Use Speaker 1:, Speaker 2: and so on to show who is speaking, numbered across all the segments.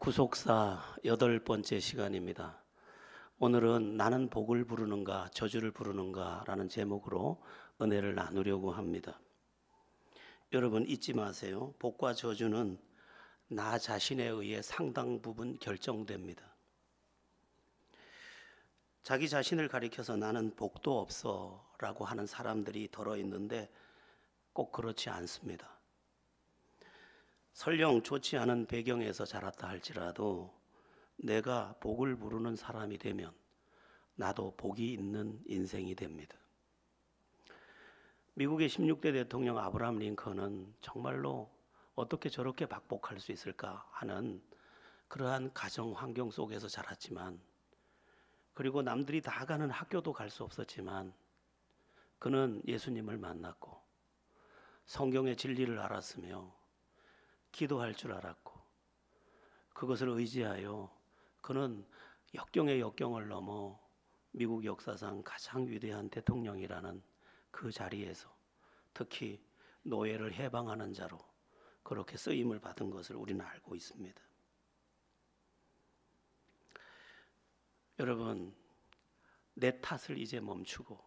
Speaker 1: 구속사 8번째 시간입니다. 오늘은 나는 복을 부르는가 저주를 부르는가 라는 제목으로 은혜를 나누려고 합니다. 여러분 잊지 마세요. 복과 저주는 나 자신에 의해 상당 부분 결정됩니다. 자기 자신을 가리켜서 나는 복도 없어 라고 하는 사람들이 덜어 있는데 꼭 그렇지 않습니다. 설령 좋지 않은 배경에서 자랐다 할지라도 내가 복을 부르는 사람이 되면 나도 복이 있는 인생이 됩니다. 미국의 16대 대통령 아브라함 링컨은 정말로 어떻게 저렇게 박복할 수 있을까 하는 그러한 가정 환경 속에서 자랐지만, 그리고 남들이 다 가는 학교도 갈 수 없었지만 그는 예수님을 만났고 성경의 진리를 알았으며 기도할 줄 알았고, 그것을 의지하여 그는 역경의 역경을 넘어 미국 역사상 가장 위대한 대통령이라는 그 자리에서 특히 노예를 해방하는 자로 그렇게 쓰임을 받은 것을 우리는 알고 있습니다. 여러분, 내 탓을 이제 멈추고,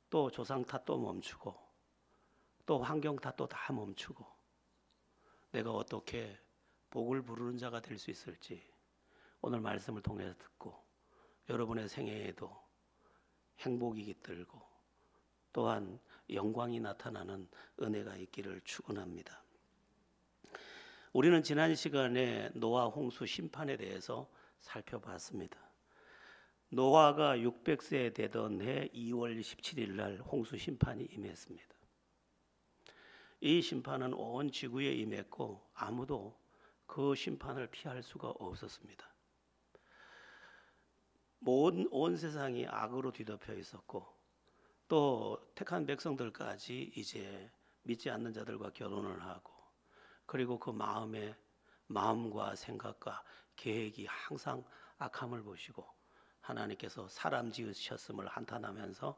Speaker 1: 또 조상 탓도 멈추고, 또 환경 탓도 다 멈추고 내가 어떻게 복을 부르는 자가 될 수 있을지 오늘 말씀을 통해서 듣고 여러분의 생애에도 행복이 깃들고 또한 영광이 나타나는 은혜가 있기를 축원합니다. 우리는 지난 시간에 노아 홍수 심판에 대해서 살펴봤습니다. 노아가 600세 되던 해 2월 17일 날 홍수 심판이 임했습니다. 이 심판은 온 지구에 임했고 아무도 그 심판을 피할 수가 없었습니다. 온 세상이 악으로 뒤덮여 있었고, 또 택한 백성들까지 이제 믿지 않는 자들과 결혼을 하고, 그리고 그 마음과 생각과 계획이 항상 악함을 보시고 하나님께서 사람 지으셨음을 한탄하면서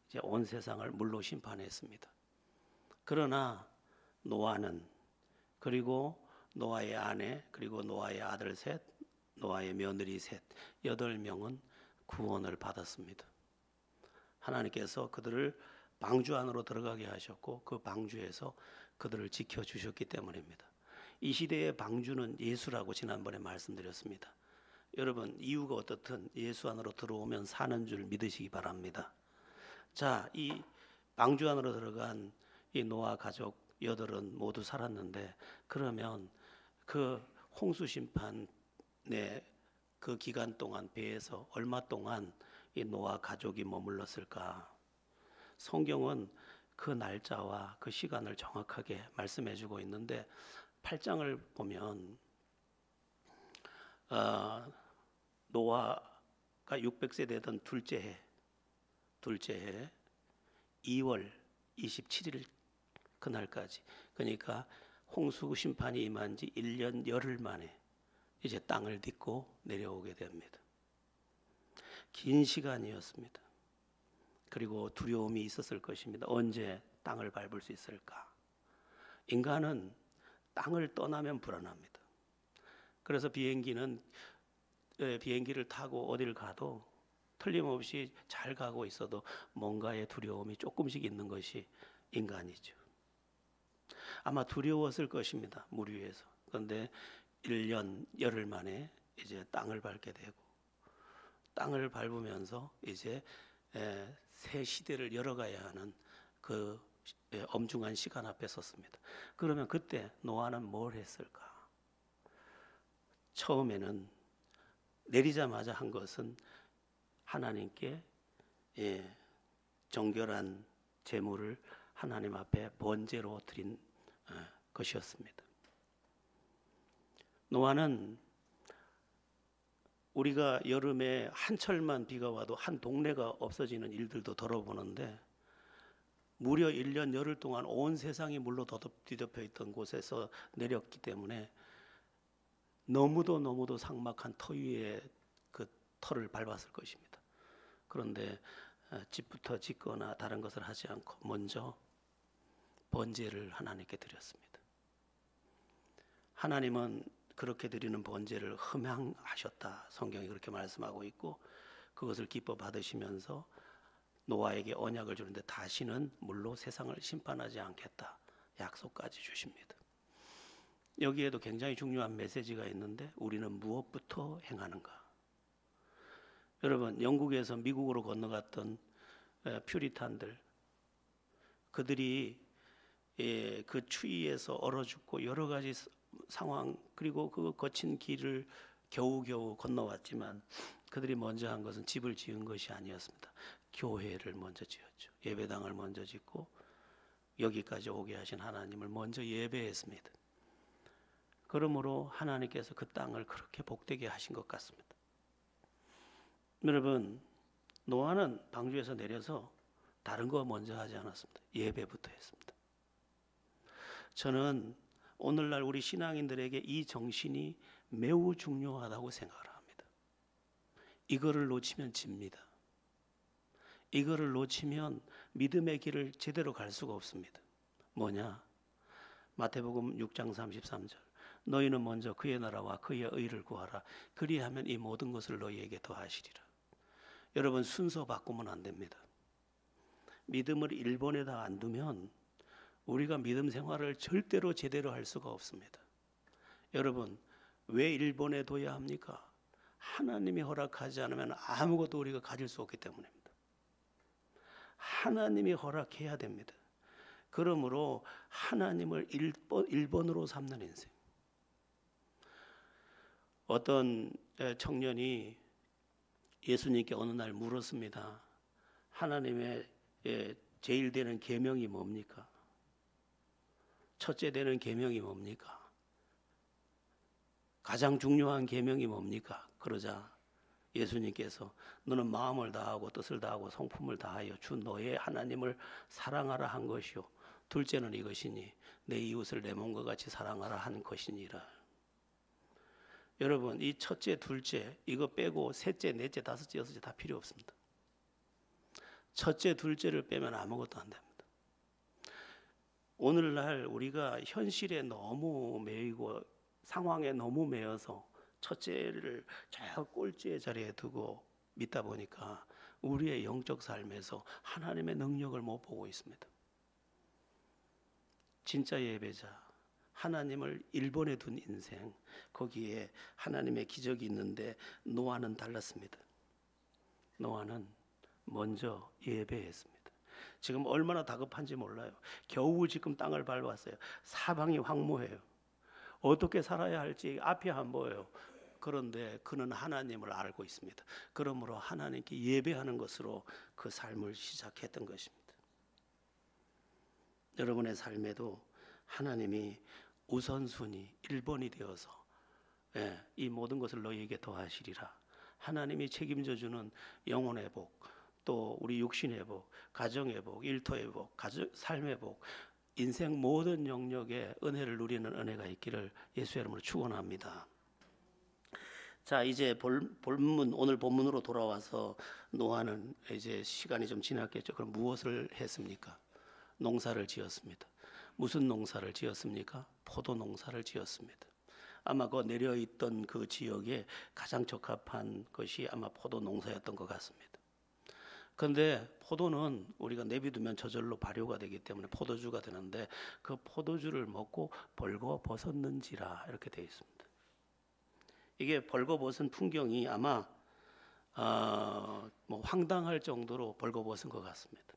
Speaker 1: 이제 온 세상을 물로 심판했습니다. 그러나 노아는, 그리고 노아의 아내, 그리고 노아의 아들 셋, 노아의 며느리 셋, 8명은 구원을 받았습니다. 하나님께서 그들을 방주 안으로 들어가게 하셨고 그 방주에서 그들을 지켜주셨기 때문입니다. 이 시대의 방주는 예수라고 지난번에 말씀드렸습니다. 여러분, 이유가 어떻든 예수 안으로 들어오면 사는 줄 믿으시기 바랍니다. 자, 이 방주 안으로 들어간 이 노아 가족 8은 모두 살았는데, 그러면 그 홍수 심판의 그 기간 동안 배에서 얼마 동안 이 노아 가족이 머물렀을까? 성경은 그 날짜와 그 시간을 정확하게 말씀해 주고 있는데 8장을 보면 노아가 600세 되던 둘째 해 2월 27일 그날까지, 그러니까 홍수 심판이 임한 지 1년 열흘 만에 이제 땅을 딛고 내려오게 됩니다. 긴 시간이었습니다. 그리고 두려움이 있었을 것입니다. 언제 땅을 밟을 수 있을까? 인간은 땅을 떠나면 불안합니다. 그래서 비행기를 타고 어딜 가도 틀림없이 잘 가고 있어도 뭔가의 두려움이 조금씩 있는 것이 인간이죠. 아마 두려웠을 것입니다. 물 위에서. 그런데 1년 열흘 만에 이제 땅을 밟게 되고, 땅을 밟으면서 이제 새 시대를 열어가야 하는 그 엄중한 시간 앞에 섰습니다. 그러면 그때 노아는 뭘 했을까? 처음에는 내리자마자 한 것은 하나님께 정결한 제물을 하나님 앞에 번제로 드린 것이었습니다. 노아는 우리가 여름에 한철만 비가 와도 한 동네가 없어지는 일들도 덜어보는데, 무려 1년 열흘 동안 온 세상이 물로 뒤덮여 있던 곳에서 내렸기 때문에 너무도 삭막한 터 위에 그 터를 밟았을 것입니다. 그런데 집부터 짓거나 다른 것을 하지 않고 먼저 번제를 하나님께 드렸습니다. 하나님은 그렇게 드리는 번제를 흠양하셨다. 성경이 그렇게 말씀하고 있고, 그것을 기뻐 받으시면서 노아에게 언약을 주는데 다시는 물로 세상을 심판하지 않겠다 약속까지 주십니다. 여기에도 굉장히 중요한 메시지가 있는데, 우리는 무엇부터 행하는가? 여러분, 영국에서 미국으로 건너갔던 퓨리탄들, 그들이 그 추위에서 얼어 죽고 여러 가지 상황, 그리고 그 거친 길을 겨우겨우 건너왔지만 그들이 먼저 한 것은 집을 지은 것이 아니었습니다. 교회를 먼저 지었죠. 예배당을 먼저 짓고 여기까지 오게 하신 하나님을 먼저 예배했습니다. 그러므로 하나님께서 그 땅을 그렇게 복되게 하신 것 같습니다. 여러분, 노아는 방주에서 내려서 다른 거 먼저 하지 않았습니다. 예배부터 했습니다. 저는 오늘날 우리 신앙인들에게 이 정신이 매우 중요하다고 생각을 합니다. 이거를 놓치면 집니다. 이거를 놓치면 믿음의 길을 제대로 갈 수가 없습니다. 뭐냐? 마태복음 6장 33절. 너희는 먼저 그의 나라와 그의 의를 구하라. 그리하면 이 모든 것을 너희에게 더하시리라. 여러분, 순서 바꾸면 안 됩니다. 믿음을 1번에다 안 두면 우리가 믿음 생활을 절대로 제대로 할 수가 없습니다. 여러분, 왜 1번에 둬야 합니까? 하나님이 허락하지 않으면 아무것도 우리가 가질 수 없기 때문입니다. 하나님이 허락해야 됩니다. 그러므로 하나님을 1번으로 삼는 인생. 어떤 청년이 예수님께 어느 날 물었습니다. 하나님의 제일 되는 계명이 뭡니까? 첫째 되는 계명이 뭡니까? 가장 중요한 계명이 뭡니까? 그러자 예수님께서 너는 마음을 다하고 뜻을 다하고 성품을 다하여 주 너의 하나님을 사랑하라 한 것이요 둘째는 이것이니 내 이웃을 내 몸과 같이 사랑하라 한 것이니라. 여러분, 이 첫째, 둘째 이거 빼고 셋째, 넷째, 다섯째, 여섯째 다 필요 없습니다. 첫째, 둘째를 빼면 아무것도 안 됩니다. 오늘날 우리가 현실에 너무 매이고 상황에 너무 매여서 첫째를 저 꼴찌의 자리에 두고 믿다 보니까 우리의 영적 삶에서 하나님의 능력을 못 보고 있습니다. 진짜 예배자, 하나님을 1번에 둔 인생, 거기에 하나님의 기적이 있는데 노아는 달랐습니다. 노아는 먼저 예배했습니다. 지금 얼마나 다급한지 몰라요. 겨우 지금 땅을 밟았어요. 사방이 황무해요. 어떻게 살아야 할지 앞이 안 보여요. 그런데 그는 하나님을 알고 있습니다. 그러므로 하나님께 예배하는 것으로 그 삶을 시작했던 것입니다. 여러분의 삶에도 하나님이 우선순위 1번이 되어서 이 모든 것을 너희에게 더하시리라. 하나님이 책임져 주는 영혼의 복, 또 우리 육신의 복, 가정의 복, 일터의 복, 삶의 복, 인생 모든 영역에 은혜를 누리는 은혜가 있기를 예수의 이름으로 축원합니다. 자, 이제 본문, 오늘 본문으로 돌아와서 노아는 이제 시간이 좀 지났겠죠. 그럼 무엇을 했습니까? 농사를 지었습니다. 무슨 농사를 지었습니까? 포도 농사를 지었습니다. 아마 그 내려있던 그 지역에 가장 적합한 것이 아마 포도 농사였던 것 같습니다. 그런데 포도는 우리가 내비두면 저절로 발효가 되기 때문에 포도주가 되는데 그 포도주를 먹고 벌거벗었는지라 이렇게 되어 있습니다. 이게 벌거벗은 풍경이 아마 황당할 정도로 벌거벗은 것 같습니다.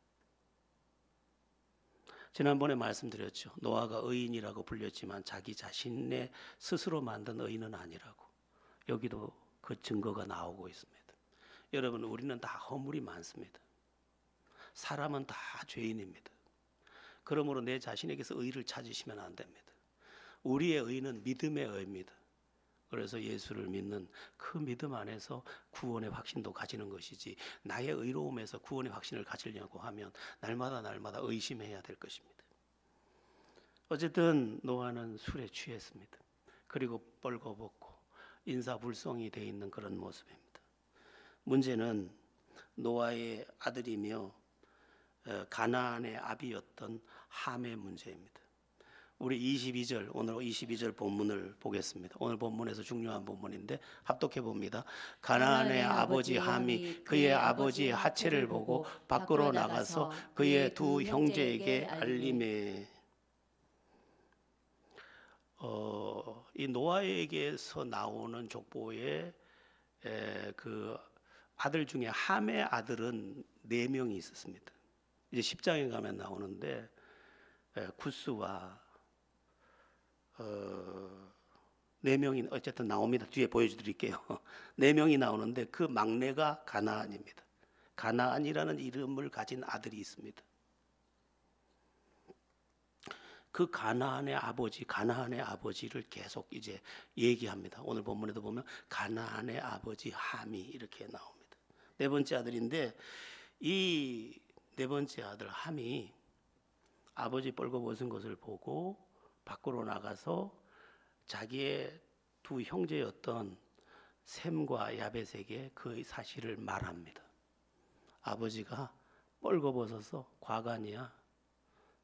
Speaker 1: 지난번에 말씀드렸죠. 노아가 의인이라고 불렸지만 자기 자신의 스스로 만든 의인은 아니라고. 여기도 그 증거가 나오고 있습니다. 여러분, 우리는 다 허물이 많습니다. 사람은 다 죄인입니다. 그러므로 내 자신에게서 의를 찾으시면 안 됩니다. 우리의 의는 믿음의 의입니다. 그래서 예수를 믿는 그 믿음 안에서 구원의 확신도 가지는 것이지, 나의 의로움에서 구원의 확신을 가지려고 하면 날마다 의심해야 될 것입니다. 어쨌든 노아는 술에 취했습니다. 그리고 벌거벗고 인사불성이 돼 있는 그런 모습입니다. 문제는 노아의 아들이며 가나안의 아비였던 함의 문제입니다. 우리 22절, 오늘 22절 본문을 보겠습니다. 오늘 본문에서 중요한 본문인데 합독해 봅니다. 가나안의 아버지 함이 그의 아버지의 하체를 보고 밖으로 나가서 그의 두 형제에게 알림해. 이 노아에게서 나오는 족보에 그 아들 중에 함의 아들은 4명이 있었습니다. 이제 10장에 가면 나오는데 구스와 4명이 어쨌든 나옵니다. 뒤에 보여드릴게요. 4명이 나오는데 그 막내가 가나안입니다. 가나안이라는 이름을 가진 아들이 있습니다. 그 가나안의 아버지를 계속 이제 얘기합니다. 오늘 본문에도 보면 가나안의 아버지 함이 이렇게 나옵니다. 4번째 아들인데 이 4번째 아들 함이 아버지 벌거벗은 것을 보고 밖으로 나가서 자기의 두 형제였던 셈과 야벳에게 그 사실을 말합니다. 아버지가 벌거벗어서 과간이야.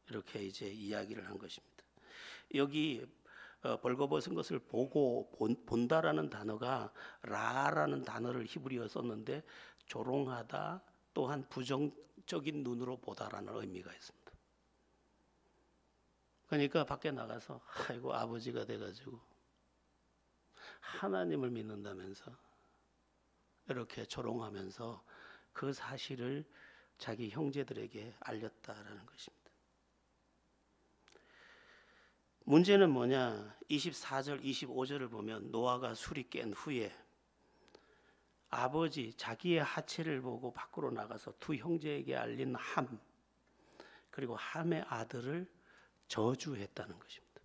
Speaker 1: 이렇게 이제 이야기를 한 것입니다. 여기 벌거벗은 것을 보고 본다라는 단어가 라라는 단어를 히브리어 썼는데 조롱하다 또한 부정적인 눈으로 보다라는 의미가 있습니다. 그러니까 밖에 나가서 아이고 아버지가 돼가지고 하나님을 믿는다면서 이렇게 조롱하면서 그 사실을 자기 형제들에게 알렸다라는 것입니다. 문제는 뭐냐? 24절 25절을 보면 노아가 술이 깬 후에 아버지 자기의 하체를 보고 밖으로 나가서 두 형제에게 알린 함 그리고 함의 아들을 저주했다는 것입니다.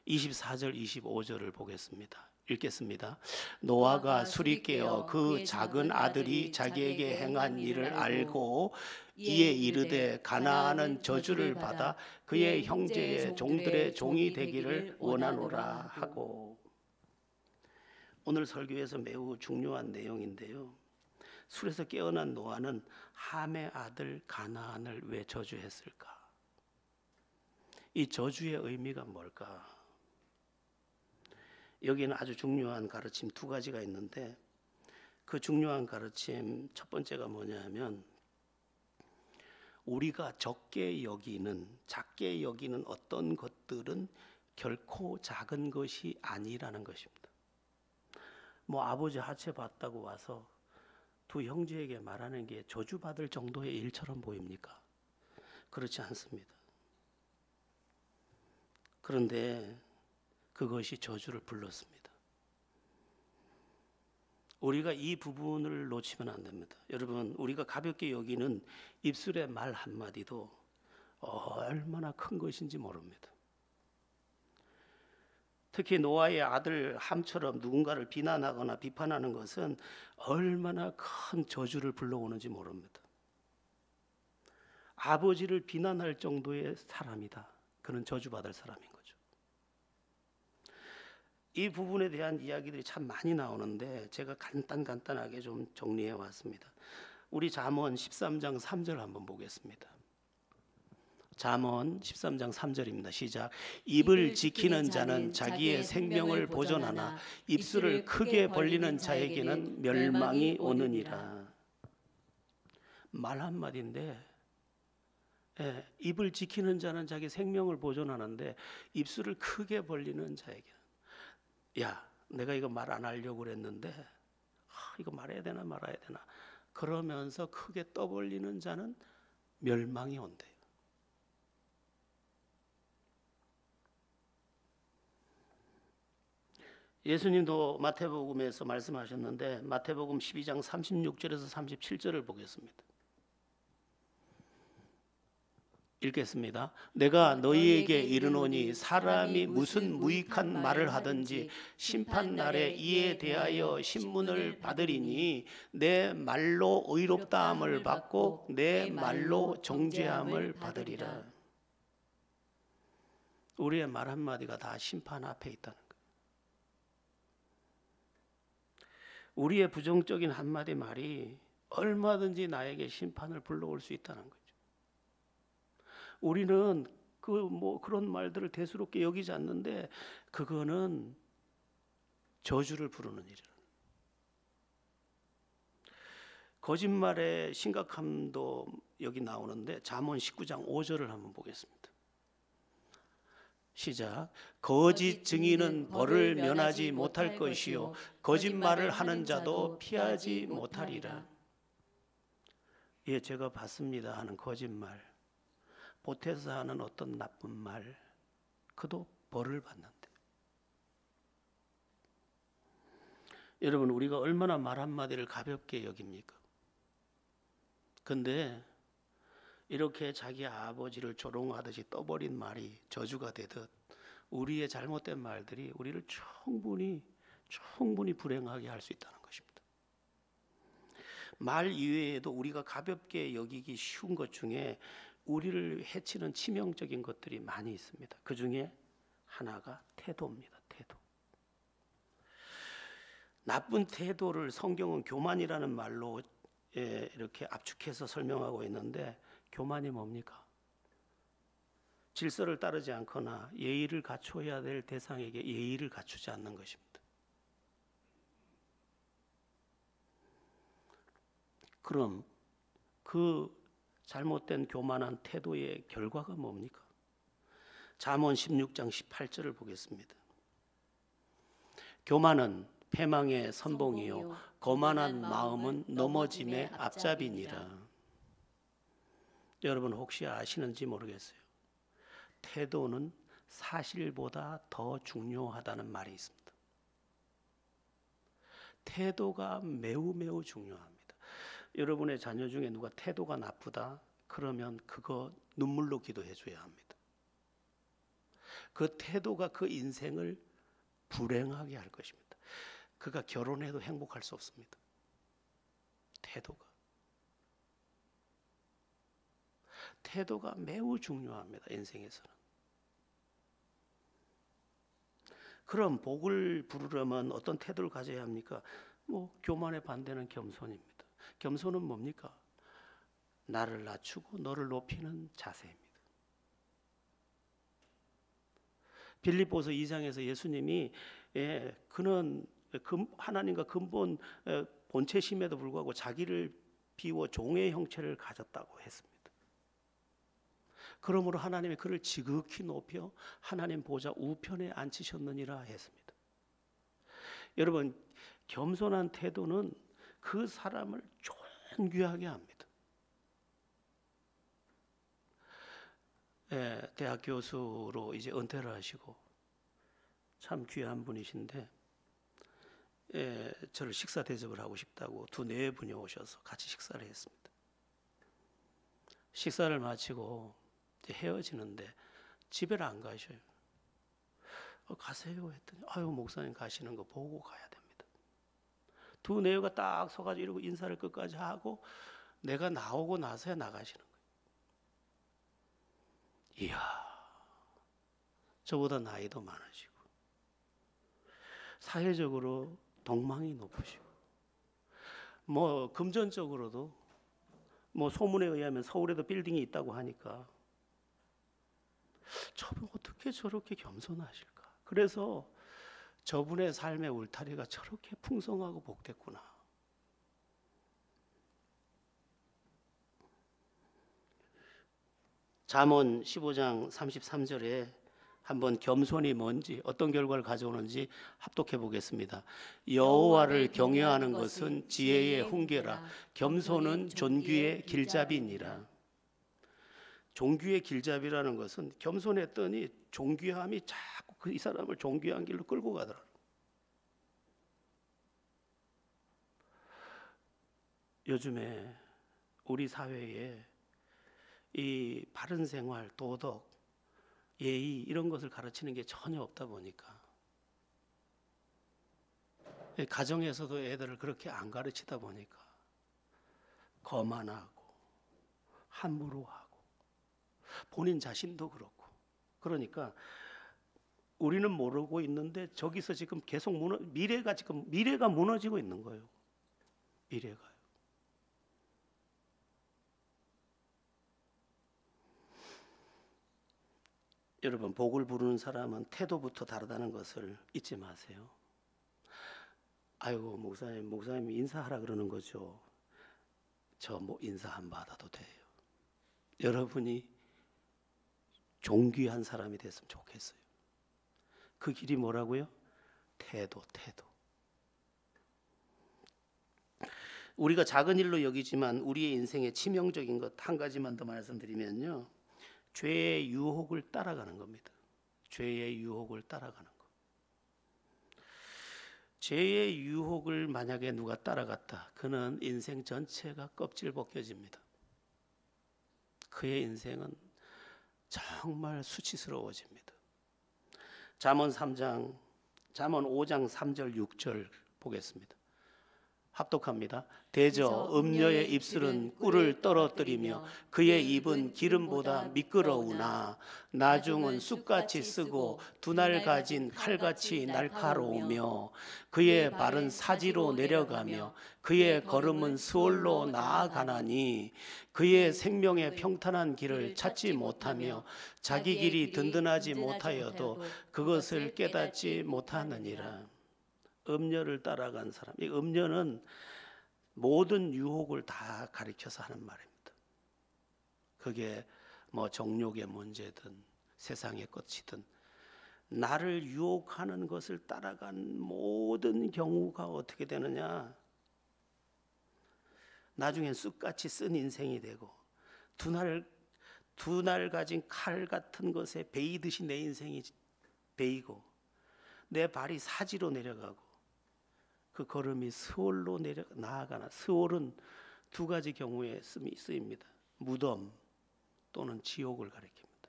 Speaker 1: 24절 25절을 보겠습니다. 읽겠습니다. 노아가 술이 깨어 그 작은 아들이 자기에게 행한 일을 알고 이에 이르되 가나안은 저주를 받아 그의 형제의 종들의 종이 되기를 원하노라 하고. 오늘 설교에서 매우 중요한 내용인데요. 술에서 깨어난 노아는 함의 아들 가나안을 왜 저주했을까? 이 저주의 의미가 뭘까? 여기는 아주 중요한 가르침 2가지가 있는데 그 중요한 가르침 첫 번째가 뭐냐면 우리가 작게 여기는 어떤 것들은 결코 작은 것이 아니라는 것입니다. 뭐 아버지 하체 봤다고 와서 두 형제에게 말하는 게 저주받을 정도의 일처럼 보입니까? 그렇지 않습니다. 그런데 그것이 저주를 불렀습니다. 우리가 이 부분을 놓치면 안 됩니다. 여러분, 우리가 가볍게 여기는 입술의 말 한마디도 얼마나 큰 것인지 모릅니다. 특히 노아의 아들 함처럼 누군가를 비난하거나 비판하는 것은 얼마나 큰 저주를 불러오는지 모릅니다. 아버지를 비난할 정도의 사람이다. 그는 저주받을 사람인 거죠. 이 부분에 대한 이야기들이 참 많이 나오는데 제가 간단하게 좀 정리해 왔습니다. 우리 잠언 13장 3절 한번 보겠습니다. 잠언 13장 3절입니다. 시작. 입을 지키는 자는 자기의 생명을 보존하나 입술을 크게 벌리는 자에게는 멸망이 오느니라. 말 한마디인데 입을 지키는 자는 자기 생명을 보존하는데 입술을 크게 벌리는 자에게는 야, 내가 이거 말 안 하려고 그랬는데 이거 말해야 되나 말아야 되나 그러면서 크게 떠벌리는 자는 멸망이 온대요. 예수님도 마태복음에서 말씀하셨는데 마태복음 12장 36절에서 37절을 보겠습니다. 읽겠습니다. 내가 너희에게 이르노니 사람이 무슨 무익한 말을 하든지 심판날에 이에 대하여 신문을 받으리니 내 말로 의롭다함을 받고 내 말로 정죄함을 받으리라. 우리의 말 한마디가 다 심판 앞에 있다는 거예요. 우리의 부정적인 한마디 말이 얼마든지 나에게 심판을 불러올 수 있다는 거죠. 우리는 그 뭐 그런 말들을 대수롭게 여기지 않는데 그거는 저주를 부르는 일이라. 거짓말의 심각함도 여기 나오는데 잠언 19장 5절을 한번 보겠습니다. 시작. 거짓 증인은 벌을 면하지 못할 것이요 거짓말을 하는 자도 피하지 못하리라. 예, 제가 봤습니다 하는 거짓말, 보태서 하는 어떤 나쁜 말, 그도 벌을 받는데. 여러분, 우리가 얼마나 말 한마디를 가볍게 여깁니까? 근데 이렇게 자기 아버지를 조롱하듯이 떠버린 말이 저주가 되듯 우리의 잘못된 말들이 우리를 충분히 불행하게 할 수 있다는 것입니다. 말 이외에도 우리가 가볍게 여기기 쉬운 것 중에 우리를 해치는 치명적인 것들이 많이 있습니다. 그 중에 하나가 태도입니다. 태도. 나쁜 태도를 성경은 교만이라는 말로 이렇게 압축해서 설명하고 있는데, 교만이 뭡니까? 질서를 따르지 않거나 예의를 갖춰야 될 대상에게 예의를 갖추지 않는 것입니다. 그럼 그 잘못된 교만한 태도의 결과가 뭡니까? 잠언 16장 18절을 보겠습니다. 교만은 패망의 선봉이요 거만한 마음은 넘어짐의 앞잡이니라. 여러분 혹시 아시는지 모르겠어요. 태도는 사실보다 더 중요하다는 말이 있습니다. 태도가 매우 중요합니다. 여러분의 자녀 중에 누가 태도가 나쁘다 그러면 그거 눈물로 기도해 줘야 합니다. 그 태도가 그 인생을 불행하게 할 것입니다. 그가 결혼해도 행복할 수 없습니다. 태도가 매우 중요합니다. 인생에서는. 그럼 복을 부르려면 어떤 태도를 가져야 합니까? 교만의 반대는 겸손입니다. 겸손은 뭡니까? 나를 낮추고 너를 높이는 자세입니다. 빌립보서 2장에서 예수님이 그는 하나님과 근본 본체심에도 불구하고 자기를 비워 종의 형체를 가졌다고 했습니다. 그러므로 하나님이 그를 지극히 높여 하나님 보좌 우편에 앉히셨느니라 했습니다. 여러분, 겸손한 태도는 그 사람을 존귀하게 합니다. 대학 교수로 이제 은퇴를 하시고 참 귀한 분이신데 저를 식사 대접을 하고 싶다고 두 네 분이 오셔서 같이 식사를 했습니다. 식사를 마치고 이제 헤어지는데 집에를 안 가셔요. 가세요 했더니 아유 목사님 가시는 거 보고 가야 됩니다. 두 네가 딱 서가지고 이러고 인사를 끝까지 하고 내가 나오고 나서야 나가시는 거예요. 이야, 저보다 나이도 많으시고 사회적으로 덕망이 높으시고 금전적으로도 소문에 의하면 서울에도 빌딩이 있다고 하니까 저분 어떻게 저렇게 겸손하실까? 그래서 저분의 삶의 울타리가 저렇게 풍성하고 복됐구나. 잠언 15장 33절에 한번 겸손이 뭔지 어떤 결과를 가져오는지 합독해 보겠습니다. 여호와를 경외하는 것은 지혜의 훈계라 겸손은 존귀의 길잡이니라. 존귀의 길잡이라는 것은 겸손했더니 존귀함이 자꾸 이 사람을 존귀한 길로 끌고 가더라. 요즘에 우리 사회에 이 바른 생활, 도덕, 예의 이런 것을 가르치는 게 전혀 없다 보니까 가정에서도 애들을 그렇게 안 가르치다 보니까 거만하고 함부로 하고 본인 자신도 그렇고 그러니까 우리는 모르고 있는데 저기서 지금 계속 미래가 무너지고 있는 거예요. 미래가요. 여러분, 복을 부르는 사람은 태도부터 다르다는 것을 잊지 마세요. 아이고, 목사님 인사하라 그러는 거죠. 저 뭐 인사 안 받아도 돼요. 여러분이 존귀한 사람이 됐으면 좋겠어요. 그 길이 뭐라고요? 태도. 우리가 작은 일로 여기지만 우리의 인생에 치명적인 것 한 가지만 더 말씀드리면요, 죄의 유혹을 따라가는 겁니다. 죄의 유혹을 따라가는 것. 죄의 유혹을 만약에 누가 따라갔다, 그는 인생 전체가 껍질 벗겨집니다. 그의 인생은 정말 수치스러워집니다. 잠언 5장 3절 6절 보겠습니다. 합독합니다. 대저 음녀의 입술은 꿀을 떨어뜨리며 그의 입은 기름보다 미끄러우나 나중은 쑥같이 쓰고 두날 가진 칼같이 날카로우며 그의 발은 사지로 내려가며 그의 걸음은 스올로 나아가나니 그의 생명의 평탄한 길을 찾지 못하며 자기 길이 든든하지 못하여도 그것을 깨닫지 못하느니라. 음녀를 따라간 사람, 이 음녀는 모든 유혹을 다 가리켜서 하는 말입니다. 그게 뭐 정욕의 문제든 세상의 것이든 나를 유혹하는 것을 따라간 모든 경우가 어떻게 되느냐, 나중엔 쑥같이 쓴 인생이 되고 두 날 가진 칼 같은 것에 베이듯이 내 인생이 베이고 내 발이 사지로 내려가고 그 걸음이 스올로 나아가나. 스올은 두 가지 경우에 쓰입니다. 무덤 또는 지옥을 가리킵니다.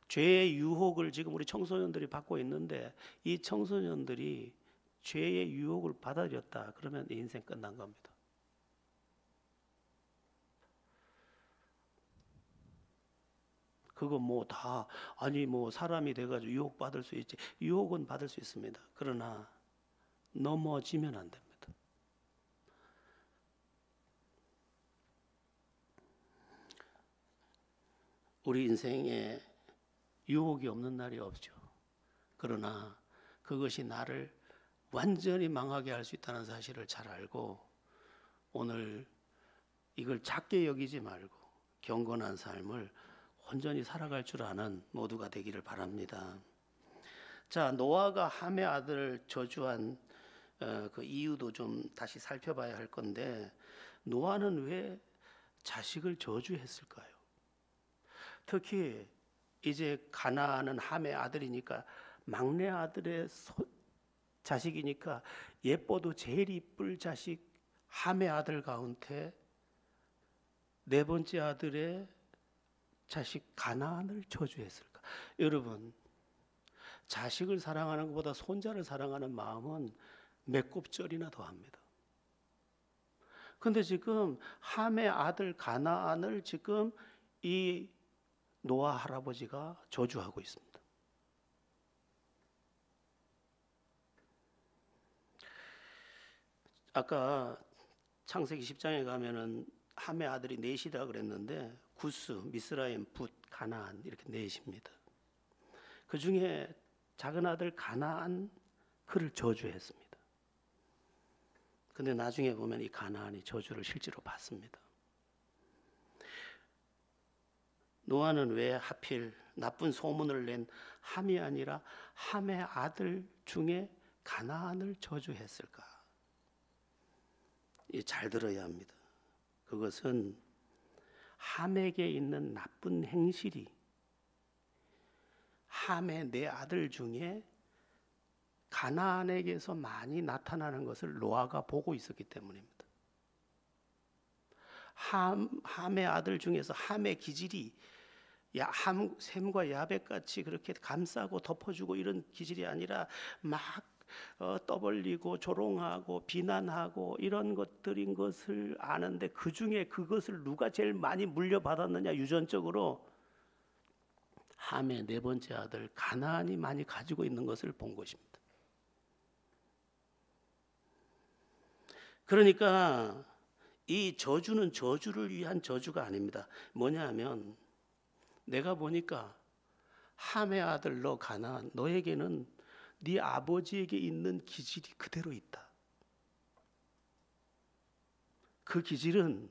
Speaker 1: 죄의 유혹을 지금 우리 청소년들이 받고 있는데, 이 청소년들이 죄의 유혹을 받아들였다 그러면 인생 끝난 겁니다. 그거 뭐 다 아니 뭐 사람이 돼가지고 유혹 받을 수 있지. 유혹은 받을 수 있습니다. 그러나 넘어지면 안 됩니다. 우리 인생에 유혹이 없는 날이 없죠. 그러나 그것이 나를 완전히 망하게 할 수 있다는 사실을 잘 알고 오늘 이걸 작게 여기지 말고 경건한 삶을 온전히 살아갈 줄 아는 모두가 되기를 바랍니다. 자, 노아가 함의 아들을 저주한 그 이유도 좀 다시 살펴봐야 할 건데, 노아는 왜 자식을 저주했을까요? 특히 이제 가나안은 함의 아들이니까 막내 아들의 자식이니까 예뻐도 제일 이쁠 자식 함의 아들 가운데 네 번째 아들의 자식 가나안을 저주했을까? 여러분, 자식을 사랑하는 것보다 손자를 사랑하는 마음은 몇 곱절이나 더합니다. 근데 지금 함의 아들 가나안을 지금 이 노아 할아버지가 저주하고 있습니다. 아까 창세기 10장에 가면은 함의 아들이 넷이다 그랬는데 구스, 미스라임, 붓, 가나안 이렇게 넷입니다. 그 중에 작은 아들 가나안, 그를 저주했습니다. 근데 나중에 보면 이 가나안이 저주를 실제로 받습니다. 노아는 왜 하필 나쁜 소문을 낸 함이 아니라 함의 아들 중에 가나안을 저주했을까? 잘 들어야 합니다. 그것은 함에게 있는 나쁜 행실이 함의 네 아들 중에 가나안에게서 많이 나타나는 것을 노아가 보고 있었기 때문입니다. 함의 아들 중에서 함의 기질이 셈과 야벳같이 그렇게 감싸고 덮어주고 이런 기질이 아니라 막 떠벌리고 조롱하고 비난하고 이런 것들인 것을 아는데, 그 중에 그것을 누가 제일 많이 물려받았느냐, 유전적으로 함의 네 번째 아들 가나안이 많이 가지고 있는 것을 본 것입니다. 그러니까 이 저주는 저주를 위한 저주가 아닙니다. 뭐냐 하면 내가 보니까 함의 아들 너 가나안, 너에게는 네 아버지에게 있는 기질이 그대로 있다. 그 기질은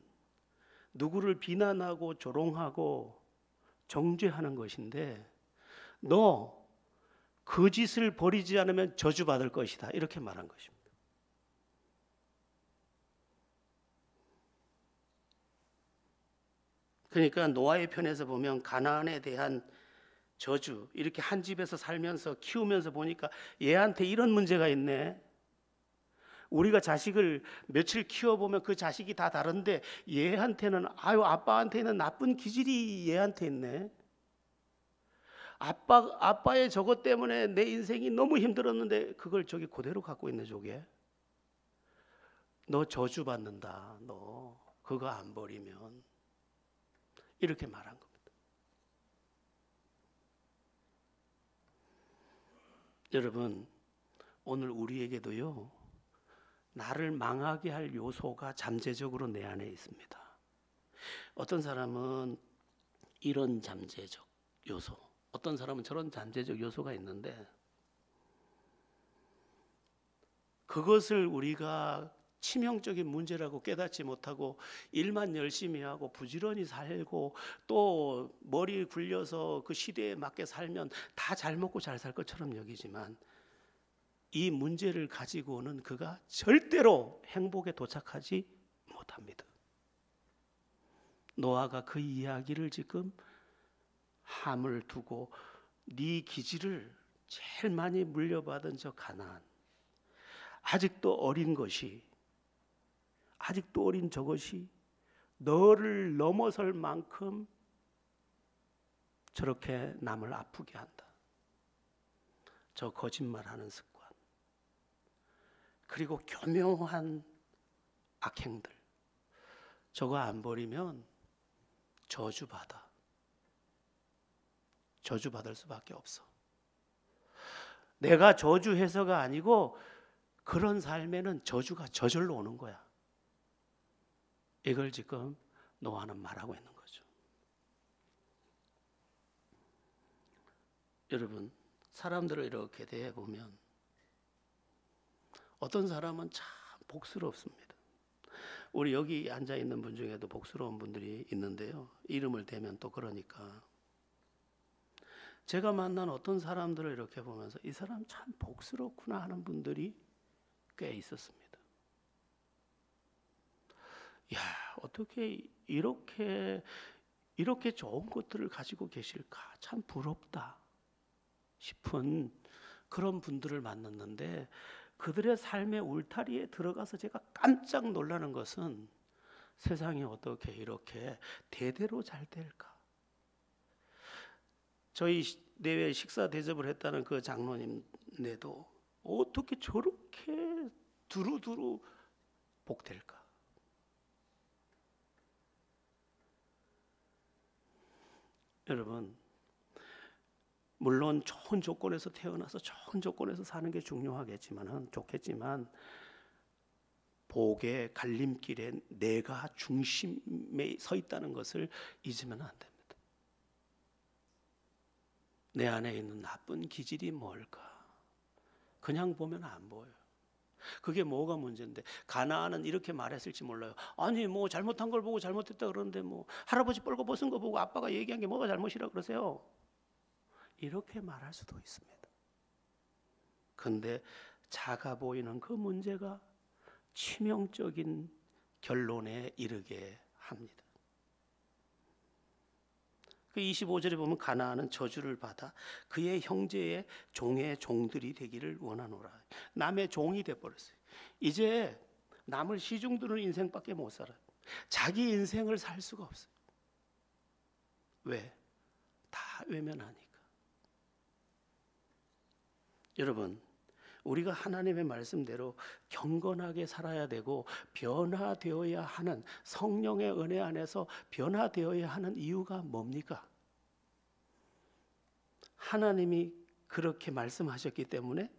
Speaker 1: 누구를 비난하고 조롱하고 정죄하는 것인데 너 그 짓을 버리지 않으면 저주받을 것이다. 이렇게 말한 것입니다. 그러니까 노아의 편에서 보면 가나안에 대한 저주, 이렇게 한 집에서 살면서 키우면서 보니까 얘한테 이런 문제가 있네. 우리가 자식을 며칠 키워보면 그 자식이 다 다른데 얘한테는 아빠한테는 나쁜 기질이 얘한테 있네. 아빠의 저것 때문에 내 인생이 너무 힘들었는데 그걸 저기 그대로 갖고 있네. 저게 너 저주받는다. 너 그거 안 버리면, 이렇게 말한 겁니다. 여러분, 오늘 우리에게도요, 나를 망하게 할 요소가 잠재적으로 내 안에 있습니다. 어떤 사람은 이런 잠재적 요소, 어떤 사람은 저런 잠재적 요소가 있는데 그것을 우리가 치명적인 문제라고 깨닫지 못하고 일만 열심히 하고 부지런히 살고 또 머리 굴려서 그 시대에 맞게 살면 다 잘 먹고 잘 살 것처럼 여기지만 이 문제를 가지고는 그가 절대로 행복에 도착하지 못합니다. 노아가 그 이야기를 지금 함을 두고 네 기질을 제일 많이 물려받은 저 가나안, 아직도 어린 것이, 아직도 어린 저것이 너를 넘어설 만큼 저렇게 남을 아프게 한다. 저 거짓말하는 습관, 그리고 교묘한 악행들, 저거 안 버리면 저주받아. 저주받을 수밖에 없어. 내가 저주해서가 아니고 그런 삶에는 저주가 저절로 오는 거야. 이걸 지금 노아는 말하고 있는 거죠. 여러분, 사람들을 이렇게 대해보면 어떤 사람은 참 복스럽습니다. 우리 여기 앉아있는 분 중에도 복스러운 분들이 있는데요, 이름을 대면 또 그러니까 제가 만난 어떤 사람들을 이렇게 보면서 이 사람 참 복스럽구나 하는 분들이 꽤 있었습니다. 야, 어떻게 이렇게 좋은 것들을 가지고 계실까? 참 부럽다 싶은 그런 분들을 만났는데 그들의 삶의 울타리에 들어가서 제가 깜짝 놀라는 것은 세상이 어떻게 이렇게 대대로 잘 될까? 저희 내외 식사 대접을 했다는 그 장로님네도 어떻게 저렇게 두루두루 복될까? 여러분, 물론 좋은 조건에서 태어나서 좋은 조건에서 사는 게 좋겠지만 복의 갈림길에 내가 중심에 서 있다는 것을 잊으면 안 됩니다. 내 안에 있는 나쁜 기질이 뭘까? 그냥 보면 안 보여요. 그게 뭐가 문제인데, 가나안은 이렇게 말했을지 몰라요. 아니 뭐 잘못한 걸 보고 잘못했다 그러는데 뭐 할아버지 뻘거 벗은 거 보고 아빠가 얘기한 게 뭐가 잘못이라 그러세요? 이렇게 말할 수도 있습니다. 근데 작아 보이는 그 문제가 치명적인 결론에 이르게 합니다. 그 25절에 보면 가나안은 저주를 받아 그의 형제의 종의 종들이 되기를 원하노라. 남의 종이 돼버렸어요. 이제 남을 시중 드는 인생밖에 못 살아요. 자기 인생을 살 수가 없어요. 왜? 다 외면하니까. 여러분, 우리가 하나님의 말씀대로 경건하게 살아야 되고 변화되어야 하는, 성령의 은혜 안에서 변화되어야 하는 이유가 뭡니까? 하나님이 그렇게 말씀하셨기 때문에?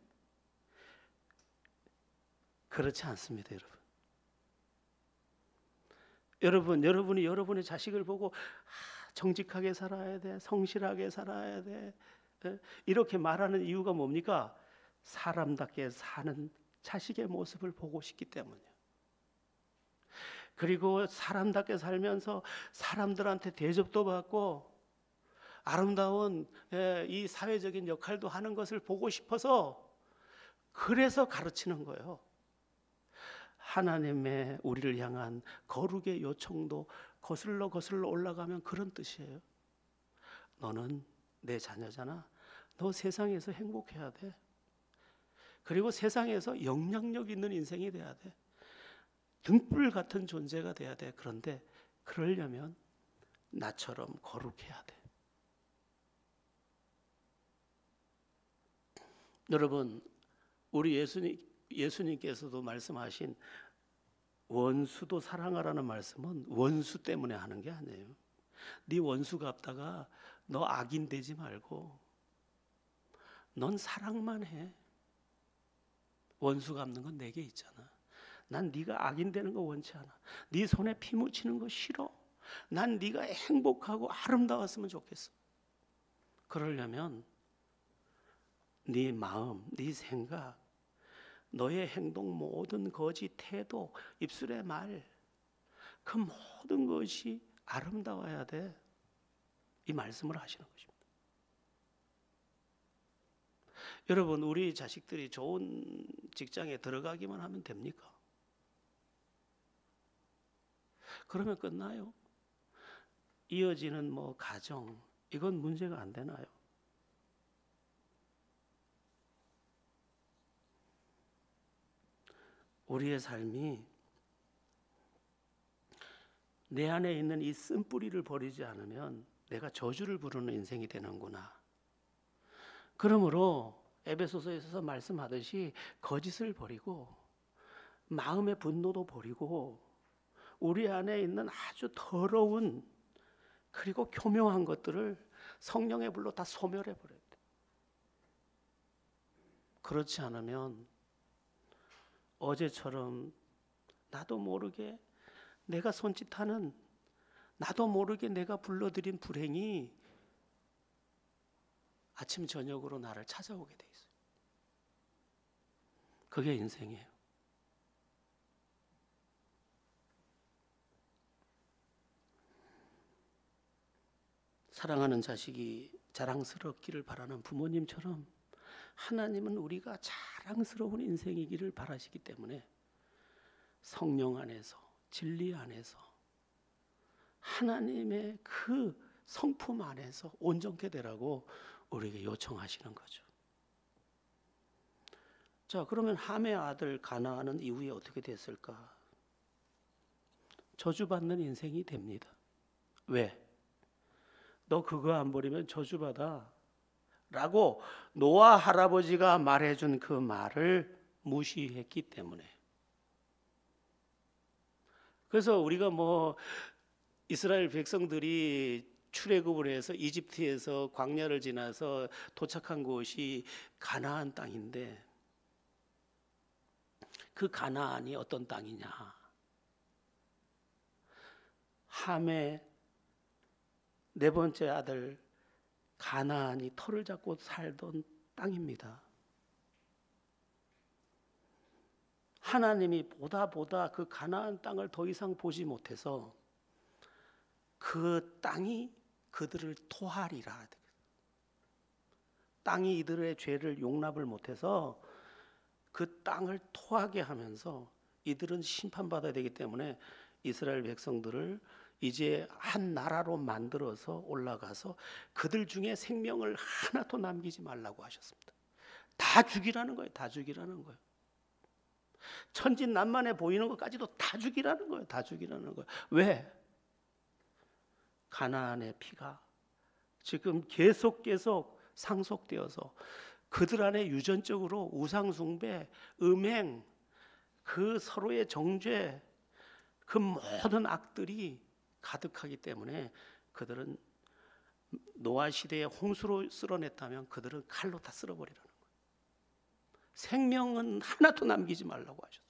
Speaker 1: 그렇지 않습니다, 여러분. 여러분이 여러분의 자식을 보고 정직하게 살아야 돼, 성실하게 살아야 돼. 이렇게 말하는 이유가 뭡니까? 사람답게 사는 자식의 모습을 보고 싶기 때문이에요. 그리고 사람답게 살면서 사람들한테 대접도 받고 아름다운 이 사회적인 역할도 하는 것을 보고 싶어서, 그래서 가르치는 거예요. 하나님의 우리를 향한 거룩의 요청도 거슬러 올라가면 그런 뜻이에요. 너는 내 자녀잖아. 너 세상에서 행복해야 돼. 그리고 세상에서 영향력 있는 인생이 돼야 돼. 등불 같은 존재가 돼야 돼. 그런데 그러려면 나처럼 거룩해야 돼. 여러분, 우리 예수님께서도 말씀하신 원수도 사랑하라는 말씀은 원수 때문에 하는 게 아니에요. 네 원수 갚다가 너 악인 되지 말고 넌 사랑만 해. 원수 갚는 건 내게 있잖아. 난 네가 악인 되는 거 원치 않아. 네 손에 피 묻히는 거 싫어. 난 네가 행복하고 아름다웠으면 좋겠어. 그러려면 네 마음, 네 생각, 너의 행동, 모든 거짓, 태도, 입술의 말, 그 모든 것이 아름다워야 돼. 이 말씀을 하시는 것입니다. 여러분, 우리 자식들이 좋은 직장에 들어가기만 하면 됩니까? 그러면 끝나요? 이어지는 가정, 이건 문제가 안 되나요? 우리의 삶이 내 안에 있는 이 쓴뿌리를 버리지 않으면 내가 저주를 부르는 인생이 되는구나. 그러므로 에베소서에서 말씀하듯이 거짓을 버리고 마음의 분노도 버리고 우리 안에 있는 아주 더러운 그리고 교묘한 것들을 성령의 불로 다 소멸해 버려야 돼. 그렇지 않으면 어제처럼 나도 모르게 내가 손짓하는, 나도 모르게 내가 불러들인 불행이 아침 저녁으로 나를 찾아오게 돼 있어요. 그게 인생이에요. 사랑하는 자식이 자랑스럽기를 바라는 부모님처럼 하나님은 우리가 자랑스러운 인생이기를 바라시기 때문에 성령 안에서, 진리 안에서, 하나님의 그 성품 안에서 온전케 되라고 우리에게 요청하시는 거죠. 자, 그러면 함의 아들 가나안은 이후에 어떻게 됐을까? 저주받는 인생이 됩니다. 왜? 너 그거 안 버리면 저주받아 라고 노아 할아버지가 말해준 그 말을 무시했기 때문에. 그래서 우리가 이스라엘 백성들이 출애굽을 해서 이집트에서 광야를 지나서 도착한 곳이 가나안 땅인데, 그 가나안이 어떤 땅이냐? 함의 네 번째 아들 가나안이 터를 잡고 살던 땅입니다. 하나님이 보다 그 가나안 땅을 더 이상 보지 못해서 그 땅이 그들을 토하리라. 땅이 이들의 죄를 용납을 못해서 그 땅을 토하게 하면서 이들은 심판받아야 되기 때문에 이스라엘 백성들을 이제 한 나라로 만들어서 올라가서 그들 중에 생명을 하나도 남기지 말라고 하셨습니다. 다 죽이라는 거예요. 다 죽이라는 거예요. 천진난만해 보이는 것까지도 다 죽이라는 거예요. 다 죽이라는 거예요. 왜? 가나안의 피가 지금 계속 상속되어서 그들 안에 유전적으로 우상숭배, 음행, 그 서로의 정죄, 그 모든 악들이 가득하기 때문에 그들은 노아 시대에 홍수로 쓸어냈다면 그들은 칼로 다 쓸어버리라는 거예요. 생명은 하나도 남기지 말라고 하셨어요.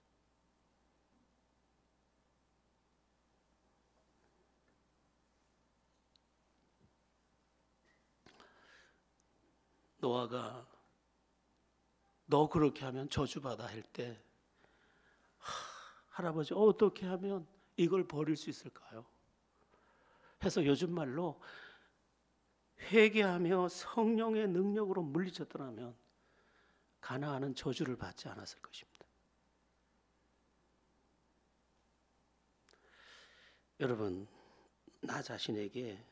Speaker 1: 노아가 너 그렇게 하면 저주받아 할 때 할아버지 어떻게 하면 이걸 버릴 수 있을까요? 해서 요즘 말로 회개하며 성령의 능력으로 물리쳤더라면 가나안은 저주를 받지 않았을 것입니다. 여러분, 나 자신에게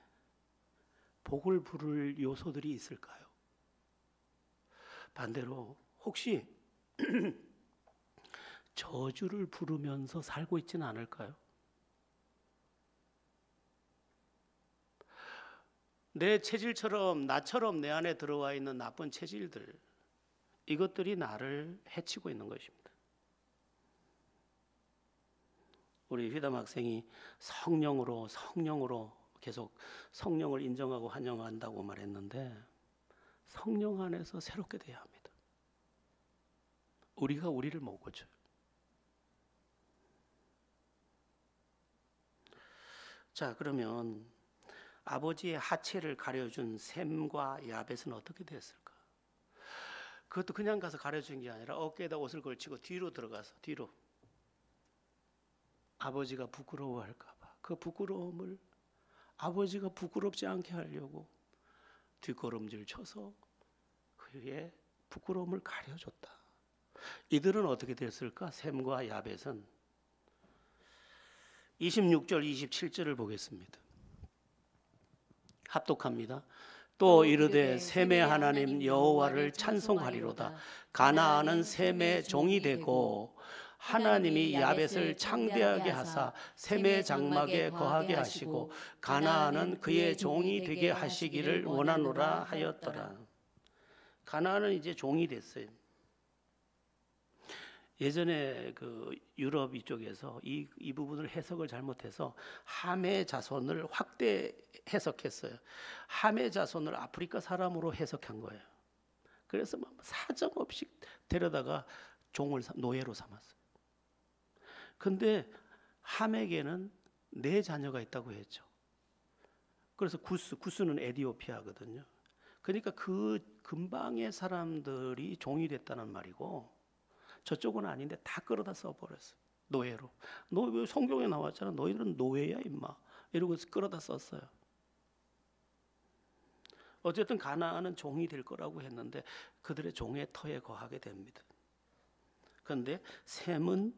Speaker 1: 복을 부를 요소들이 있을까요? 반대로 혹시 저주를 부르면서 살고 있지는 않을까요? 내 체질처럼 나처럼 내 안에 들어와 있는 나쁜 체질들, 이것들이 나를 해치고 있는 것입니다. 우리 휘담 학생이 성령으로 계속 성령을 인정하고 환영한다고 말했는데 성령 안에서 새롭게 돼야 합니다. 우리가 우리를 못 고쳐요. 자, 그러면 아버지의 하체를 가려준 셈과 야벳은 어떻게 됐을까? 그것도 그냥 가서 가려준 게 아니라 어깨에다 옷을 걸치고 뒤로 들어가서 뒤로 아버지가 부끄러워할까 봐 그 부끄러움을 아버지가 부끄럽지 않게 하려고 뒷걸음질 쳐서 그의 부끄러움을 가려줬다. 이들은 어떻게 됐을까? 셈과 야벳은 26절 27절을 보겠습니다. 합독합니다. 또 이르되 셈의 하나님 여호와를 찬송하리로다. 가나안은 셈의 종이 되고 하나님이 야벳을 창대하게 하사 셈의 장막에 거하게 하시고 가나안은 그의 종이 되게 하시기를 원하노라 하였더라. 가나안은 이제 종이 됐어요. 예전에 그 유럽 이쪽에서 이 부분을 해석을 잘못해서 함의 자손을 확대 해석했어요. 함의 자손을 아프리카 사람으로 해석한 거예요. 그래서 사정없이 데려다가 노예로 삼았어요. 근데 함에게는 4자녀가 있다고 했죠. 그래서 구스는 에디오피아거든요. 그러니까 그 근방의 사람들이 종이 됐다는 말이고 저쪽은 아닌데 다 끌어다 써버렸어요. 노예로. 너 왜 성경에 나왔잖아. 너희들은 노예야 임마. 이러고 끌어다 썼어요. 어쨌든 가나안은 종이 될 거라고 했는데 그들의 종의 터에 거하게 됩니다. 그런데 셈은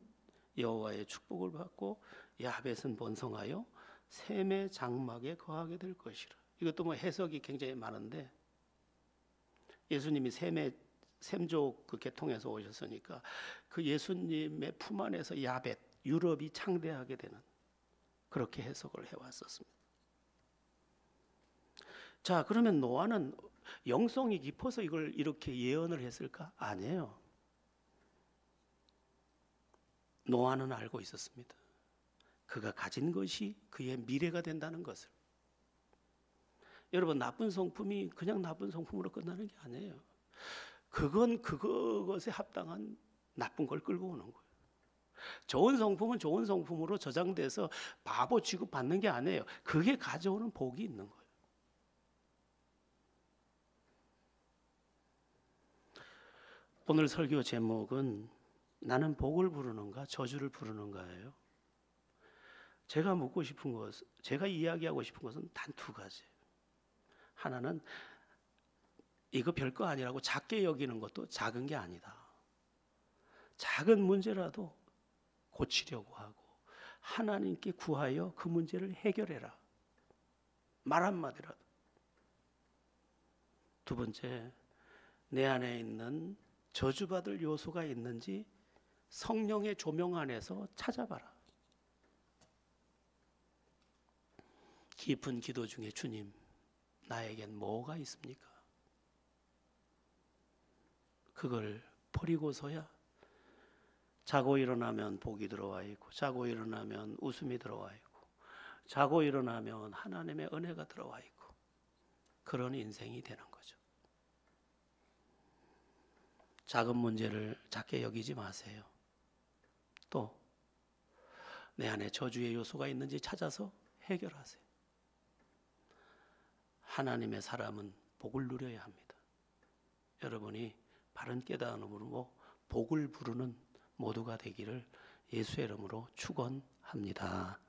Speaker 1: 여호와의 축복을 받고 야벳은 번성하여 셈의 장막에 거하게 될 것이라. 이것도 뭐 해석이 굉장히 많은데 예수님이 셈족 그 계통에서 오셨으니까 그 예수님의 품 안에서 야벳 유럽이 창대하게 되는 그렇게 해석을 해왔었습니다. 자, 그러면 노아는 영성이 깊어서 이걸 이렇게 예언을 했을까? 아니에요. 노아는 알고 있었습니다. 그가 가진 것이 그의 미래가 된다는 것을. 여러분, 나쁜 성품이 그냥 나쁜 성품으로 끝나는 게 아니에요. 그건 그것에 합당한 나쁜 걸 끌고 오는 거예요. 좋은 성품은 좋은 성품으로 저장돼서 바보 취급받는 게 아니에요. 그게 가져오는 복이 있는 거예요. 오늘 설교 제목은 나는 복을 부르는가 저주를 부르는가예요. 제가 묻고 싶은 것은, 제가 이야기하고 싶은 것은 단 2가지예요. 하나는 이거 별거 아니라고 작게 여기는 것도 작은 게 아니다. 작은 문제라도 고치려고 하고 하나님께 구하여 그 문제를 해결해라. 말 한마디라도. 2번째, 내 안에 있는 저주받을 요소가 있는지 성령의 조명 안에서 찾아봐라. 깊은 기도 중에 주님, 나에겐 뭐가 있습니까? 그걸 버리고서야 자고 일어나면 복이 들어와 있고 자고 일어나면 웃음이 들어와 있고 자고 일어나면 하나님의 은혜가 들어와 있고 그런 인생이 되는 거죠. 작은 문제를 작게 여기지 마세요. 또 내 안에 저주의 요소가 있는지 찾아서 해결하세요. 하나님의 사람은 복을 누려야 합니다. 여러분이 바른 깨달음으로 복을 부르는 모두가 되기를 예수의 이름으로 축원합니다.